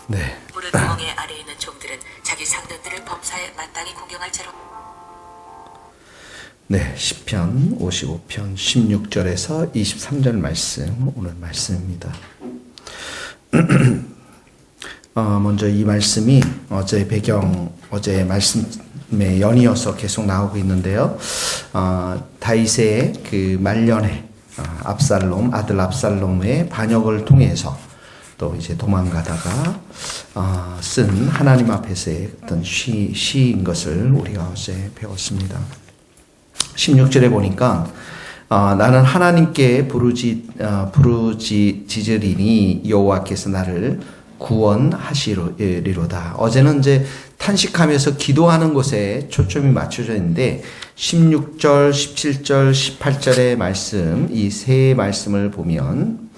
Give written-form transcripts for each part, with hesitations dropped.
네. 무릇 멍에 아래 있는 종들은 자기 상전들을 범사에 마땅히 공경할 죄로. 네, 시편 55편 16절에서 23절 말씀, 오늘 말씀입니다. 먼저 이 말씀이 어제 말씀에 연이어서 계속 나오고 있는데요. 다윗의 그 말년에 아들 압살롬의 반역을 통해서 또 이제 도망가다가 쓴 하나님 앞에서의 어떤 시인 것을 우리가 어제 배웠습니다. 16절에 보니까 나는 하나님께 부르짖으리니 여호와께서 나를 구원하시리로다. 어제는 이제 탄식하면서 기도하는 곳에 초점이 맞춰져 있는데 16절, 17절, 18절의 말씀, 이 세 말씀을 보면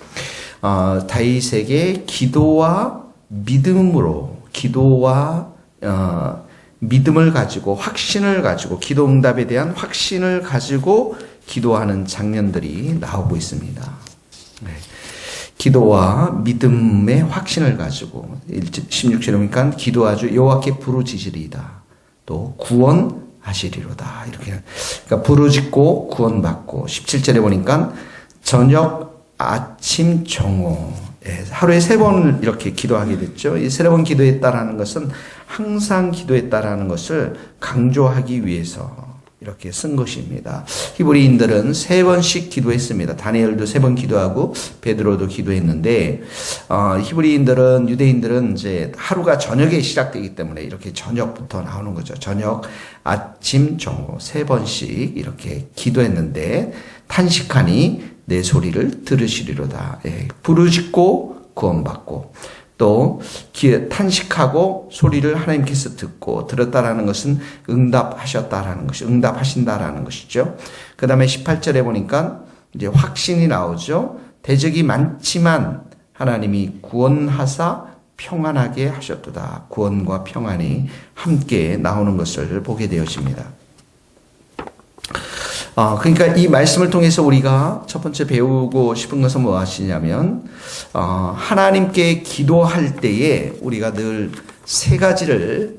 다윗에게 기도와 믿음을 가지고 확신을 가지고 기도 응답에 대한 확신을 가지고 기도하는 장면들이 나오고 있습니다. 네. 기도와 믿음의 확신을 가지고 16절에 보니까 기도하주 여호와께 부르짖으리이다. 또 구원하시리로다. 이렇게 그러니까 부르짖고 구원받고 17절에 보니까 저녁 아침 정오 하루에 3번 이렇게 기도하게 됐죠. 이 3번 기도했다라는 것은 항상 기도했다라는 것을 강조하기 위해서 이렇게 쓴 것입니다. 히브리인들은 3번씩 기도했습니다. 다니엘도 3번 기도하고 베드로도 기도했는데 히브리인들은 유대인들은 이제 하루가 저녁에 시작되기 때문에 이렇게 저녁부터 나오는 거죠. 저녁, 아침, 정오 3번씩 이렇게 기도했는데 탄식하니 내 소리를 들으시리로다. 부르짖고 구원받고 또 탄식하고 소리를 하나님께서 듣고 들었다라는 것은 응답하신다라는 것이죠. 그 다음에 18절에 보니까 이제 확신이 나오죠. 대적이 많지만 하나님이 구원하사 평안하게 하셨도다. 구원과 평안이 함께 나오는 것을 보게 되어집니다. 그러니까 이 말씀을 통해서 우리가 첫 번째 배우고 싶은 것은 무엇이냐면, 하나님께 기도할 때에 우리가 늘 3가지를,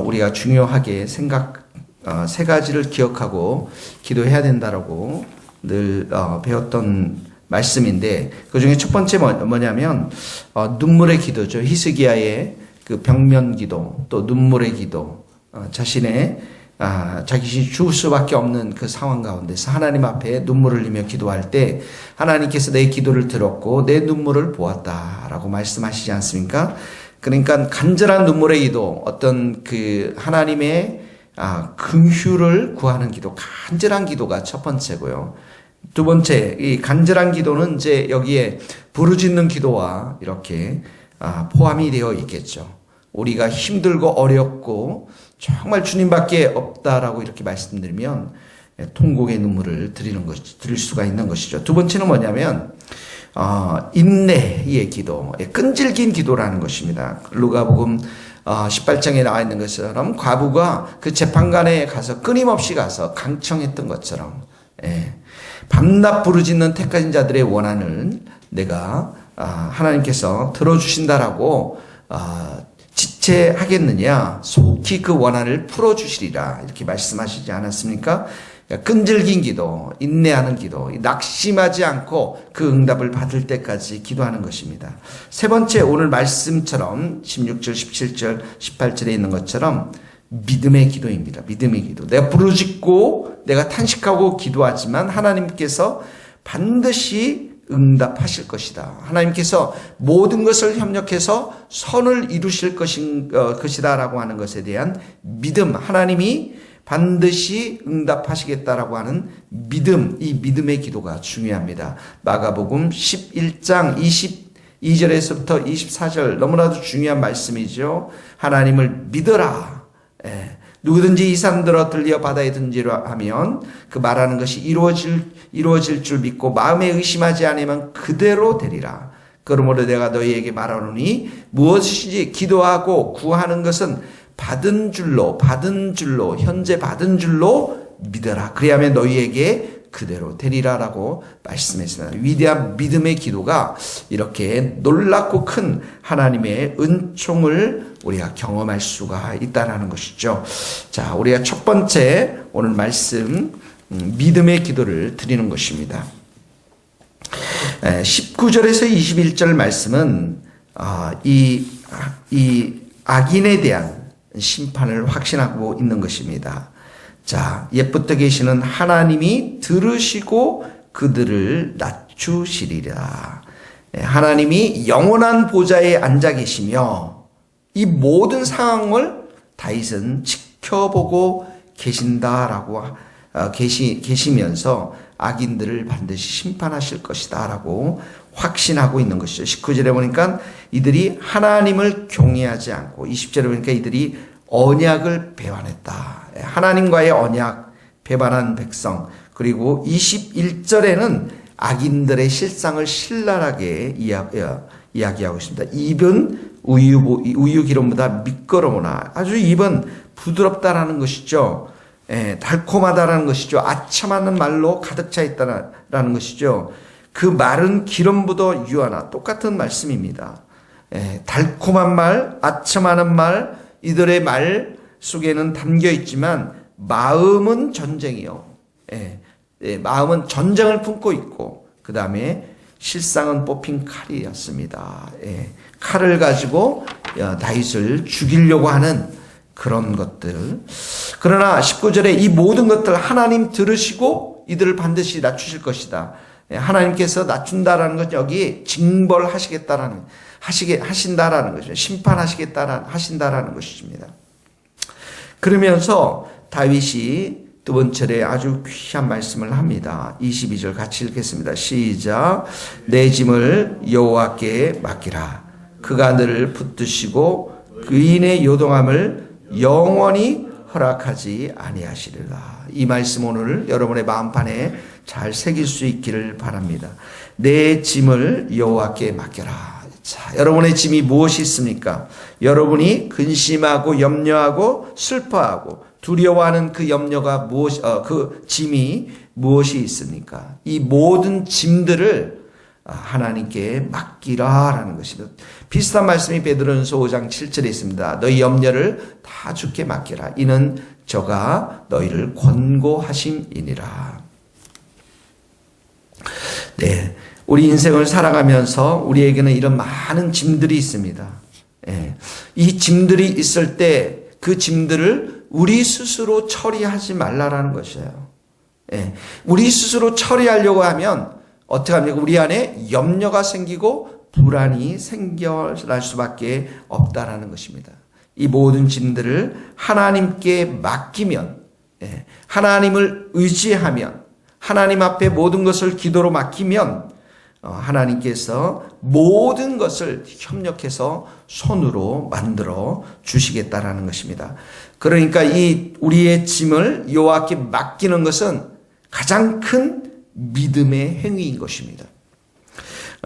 우리가 중요하게 세 가지를 기억하고 기도해야 된다라고 늘, 배웠던 말씀인데, 그 중에 첫 번째 뭐냐면, 눈물의 기도죠. 히스기야의 그 병면 기도, 또 눈물의 기도, 자기 죽을 수밖에 없는 그 상황 가운데서 하나님 앞에 눈물을 흘리며 기도할 때 하나님께서 내 기도를 들었고 내 눈물을 보았다라고 말씀하시지 않습니까? 그러니까 간절한 눈물의 기도, 어떤 그 하나님의 긍휼을 구하는 기도, 간절한 기도가 첫 번째고요. 두 번째, 이 간절한 기도는 이제 여기에 부르짖는 기도와 이렇게 포함이 되어 있겠죠. 우리가 힘들고 어렵고 정말 주님밖에 없다라고 이렇게 말씀드리면 통곡의 눈물을 드릴 수가 있는 것이죠. 두 번째는 뭐냐면 인내의 기도, 끈질긴 기도라는 것입니다. 루가복음 18장에 나와 있는 것처럼 과부가 그 재판관에 가서 끊임없이 가서 강청했던 것처럼 밤낮 부르짖는 택하신 자들의 원한을 내가 하나님께서 들어주신다라고 지체하겠느냐, 속히 그 원한을 풀어주시리라 이렇게 말씀하시지 않았습니까? 끈질긴 기도, 인내하는 기도, 낙심하지 않고 그 응답을 받을 때까지 기도하는 것입니다. 세 번째, 오늘 말씀처럼 16절, 17절, 18절에 있는 것처럼 믿음의 기도입니다. 믿음의 기도. 내가 부르짖고 내가 탄식하고 기도하지만 하나님께서 반드시 응답하실 것이다. 하나님께서 모든 것을 협력해서 선을 이루실 것이다라고 하는 것에 대한 믿음, 하나님이 반드시 응답하시겠다라고 하는 믿음, 이 믿음의 기도가 중요합니다. 마가복음 11장 22절에서부터 24절 너무나도 중요한 말씀이죠. 하나님을 믿어라. 누구든지 이 산들어 들려 바다에 던지라 하면 그 말하는 것이 이루어질 줄 믿고 마음에 의심하지 않으면 그대로 되리라. 그러므로 내가 너희에게 말하노니 무엇이든지 기도하고 구하는 것은 받은 줄로 현재 받은 줄로 믿어라. 그리하면 너희에게 그대로 되리라라고 말씀했습니다. 위대한 믿음의 기도가 이렇게 놀랍고 큰 하나님의 은총을 우리가 경험할 수가 있다는 것이죠. 자, 우리가 첫 번째 오늘 말씀 믿음의 기도를 드리는 것입니다. 19절에서 21절 말씀은 이 악인에 대한 심판을 확신하고 있는 것입니다. 자, 옛부터 계시는 하나님이 들으시고 그들을 낮추시리라. 하나님이 영원한 보좌에 앉아 계시며 이 모든 상황을 다윗은 지켜보고 계신다라고 계시면서 악인들을 반드시 심판하실 것이다 라고 확신하고 있는 것이죠. 19절에 보니까 이들이 하나님을 경외하지 않고 20절에 보니까 이들이 언약을 배반했다. 하나님과의 언약 배반한 백성. 그리고 21절에는 악인들의 실상을 신랄하게 이야기하고 있습니다. 입은 우유 기름보다 미끄러우나 아주 입은 부드럽다라는 것이죠. 달콤하다라는 것이죠. 아첨하는 말로 가득 차 있다라는 것이죠. 그 말은 기름보다 유하나 똑같은 말씀입니다. 달콤한 말, 아첨하는 말, 이들의 말 속에는 담겨 있지만 마음은 전쟁이요. 마음은 전쟁을 품고 있고 그 다음에 실상은 뽑힌 칼이었습니다. 칼을 가지고 다윗을 죽이려고 하는 그런 것들. 그러나 19절에 이 모든 것들 하나님 들으시고 이들을 반드시 낮추실 것이다. 하나님께서 낮춘다라는 것 여기 하신다라는 것이죠. 하신다라는 것입니다. 그러면서 다윗이 두 번째에 아주 귀한 말씀을 합니다. 22절 같이 읽겠습니다. 시작. 내 짐을 여호와께 맡기라. 그가 너를 붙드시고 그인의 요동함을 영원히 허락하지 아니하시리라. 이 말씀 오늘 여러분의 마음판에 잘 새길 수 있기를 바랍니다. 내 짐을 여호와께 맡겨라. 자, 여러분의 짐이 무엇이 있습니까? 여러분이 근심하고 염려하고 슬퍼하고 두려워하는 그 염려가 그 짐이 무엇이 있습니까? 이 모든 짐들을 하나님께 맡기라라는 것입니다. 비슷한 말씀이 베드로전서 5장 7절에 있습니다. 너희 염려를 다 주께 맡기라. 이는 저가 너희를 권고하심이니라. 네, 우리 인생을 살아가면서 우리에게는 이런 많은 짐들이 있습니다. 이 짐들이 있을 때 그 짐들을 우리 스스로 처리하지 말라라는 것이에요. 우리 스스로 처리하려고 하면 어떻게 합니까? 우리 안에 염려가 생기고 불안이 생겨날 수밖에 없다라는 것입니다. 이 모든 짐들을 하나님께 맡기면, 하나님을 의지하면, 하나님 앞에 모든 것을 기도로 맡기면 하나님께서 모든 것을 협력해서 손으로 만들어 주시겠다라는 것입니다. 그러니까 이 우리의 짐을 여호와께 맡기는 것은 가장 큰 믿음의 행위인 것입니다.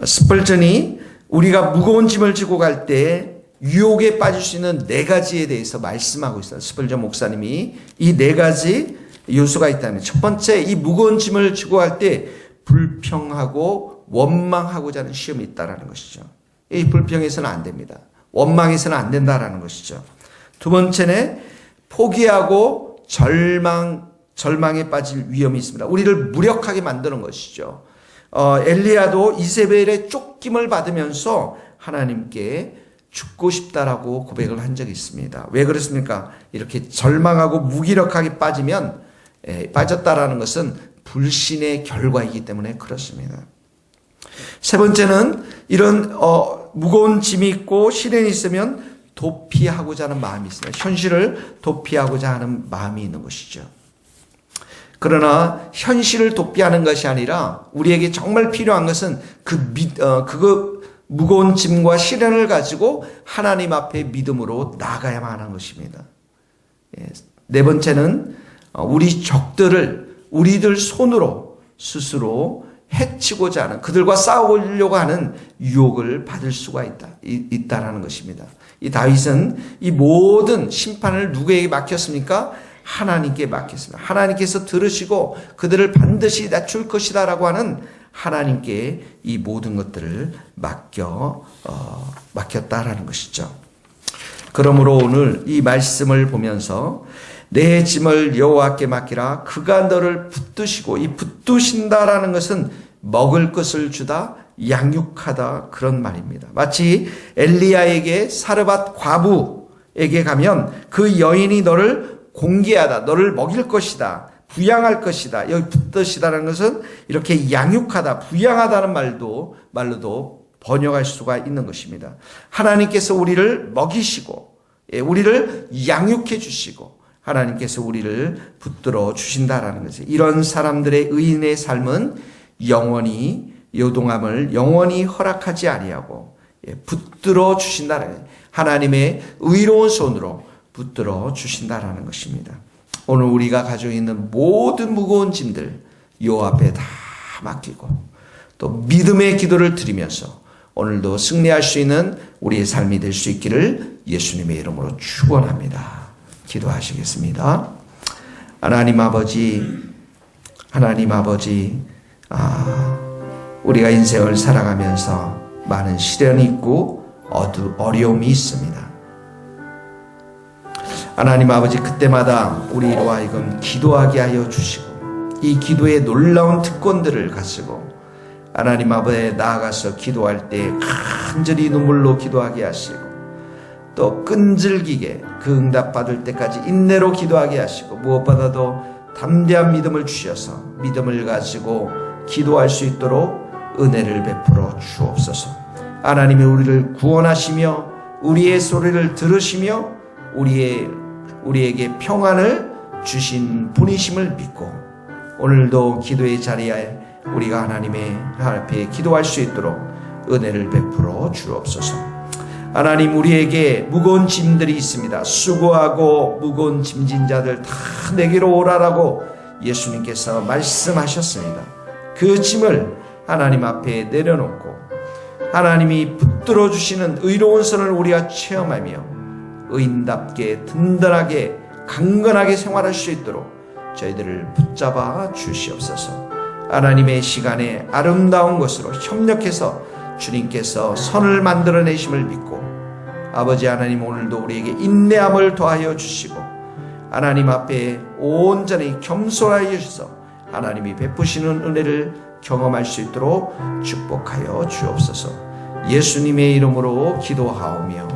스펄전이 우리가 무거운 짐을 지고 갈 때 유혹에 빠질 수 있는 네 가지에 대해서 말씀하고 있어요. 스펄전 목사님이 이 네 가지 요소가 있다면, 첫 번째, 이 무거운 짐을 지고 갈 때 불평하고 원망하고자 하는 시험이 있다라는 것이죠. 이 불평해서는 안 됩니다. 원망해서는 안 된다라는 것이죠. 두 번째는 포기하고 절망에 빠질 위험이 있습니다. 우리를 무력하게 만드는 것이죠. 엘리야도 이세벨의 쫓김을 받으면서 하나님께 죽고 싶다라고 고백을 한 적이 있습니다. 왜 그렇습니까? 이렇게 절망하고 무기력하게 빠졌다라는 것은 불신의 결과이기 때문에 그렇습니다. 세 번째는 이런 무거운 짐이 있고 시련이 있으면 도피하고자 하는 마음이 있습니다. 현실을 도피하고자 하는 마음이 있는 것이죠. 그러나 현실을 도피하는 것이 아니라 우리에게 정말 필요한 것은 그 무거운 짐과 시련을 가지고 하나님 앞에 믿음으로 나아가야만 하는 것입니다. 네 번째는 우리 적들을 우리들 손으로 스스로 해치고자 하는, 그들과 싸우려고 하는 유혹을 받을 수가 있다라는 것입니다. 이 다윗은 이 모든 심판을 누구에게 맡겼습니까? 하나님께 맡겼습니다. 하나님께서 들으시고 그들을 반드시 낮출 것이다 라고 하는 하나님께 이 모든 것들을 맡겼다라는 것이죠. 그러므로 오늘 이 말씀을 보면서 내 짐을 여호와께 맡기라. 그가 너를 붙드시고, 이 붙드신다라는 것은 먹을 것을 주다, 양육하다, 그런 말입니다. 마치 엘리야에게 사르밧 과부에게 가면 그 여인이 너를 공개하다, 너를 먹일 것이다, 부양할 것이다. 여기 붙드시다라는 것은 이렇게 양육하다, 부양하다는 말로도 번역할 수가 있는 것입니다. 하나님께서 우리를 먹이시고, 우리를 양육해 주시고, 하나님께서 우리를 붙들어 주신다라는 것이죠. 이런 사람들의 의인의 삶은 영원히 요동함을 영원히 허락하지 아니하고 붙들어 주신다라는 거예요. 하나님의 의로운 손으로 붙들어 주신다라는 것입니다. 오늘 우리가 가지고 있는 모든 무거운 짐들 요 앞에 다 맡기고 또 믿음의 기도를 드리면서 오늘도 승리할 수 있는 우리의 삶이 될 수 있기를 예수님의 이름으로 축원합니다. 기도하시겠습니다. 하나님 아버지, 우리가 인생을 살아가면서 많은 시련이 있고 어려움이 있습니다. 하나님 아버지, 그때마다 우리로 하여금 기도하게 하여 주시고 이 기도의 놀라운 특권들을 가지고 하나님 앞에 나아가서 기도할 때 간절히 눈물로 기도하게 하시고 또 끈질기게 그 응답받을 때까지 인내로 기도하게 하시고 무엇보다도 담대한 믿음을 주셔서 믿음을 가지고 기도할 수 있도록 은혜를 베풀어 주옵소서. 하나님이 우리를 구원하시며 우리의 소리를 들으시며 우리에게 평안을 주신 분이심을 믿고 오늘도 기도의 자리에 우리가 하나님의 앞에 기도할 수 있도록 은혜를 베풀어 주옵소서. 하나님, 우리에게 무거운 짐들이 있습니다. 수고하고 무거운 짐진 자들 다 내게로 오라라고 예수님께서 말씀하셨습니다. 그 짐을 하나님 앞에 내려놓고 하나님이 붙들어 주시는 의로운 손을 우리가 체험하며 의인답게 든든하게 강건하게 생활할 수 있도록 저희들을 붙잡아 주시옵소서. 하나님의 시간에 아름다운 것으로 협력해서 주님께서 선을 만들어내심을 믿고 아버지 하나님, 오늘도 우리에게 인내함을 더하여 주시고 하나님 앞에 온전히 겸손하여 주셔서 하나님이 베푸시는 은혜를 경험할 수 있도록 축복하여 주옵소서. 예수님의 이름으로 기도하오며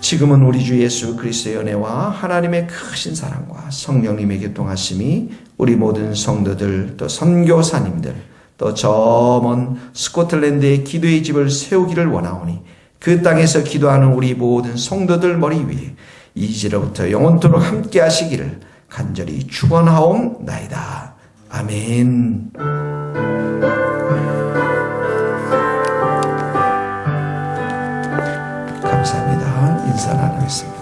지금은 우리 주 예수 그리스도의 은혜와 하나님의 크신 사랑과 성령님의 교통하심이 우리 모든 성도들 또 선교사님들 또 저 먼 스코틀랜드의 기도의 집을 세우기를 원하오니 그 땅에서 기도하는 우리 모든 성도들 머리 위에 이제로부터 영원토록 함께 하시기를 간절히 축원하옵나이다. 아멘. 감사합니다. 인사 나누겠습니다.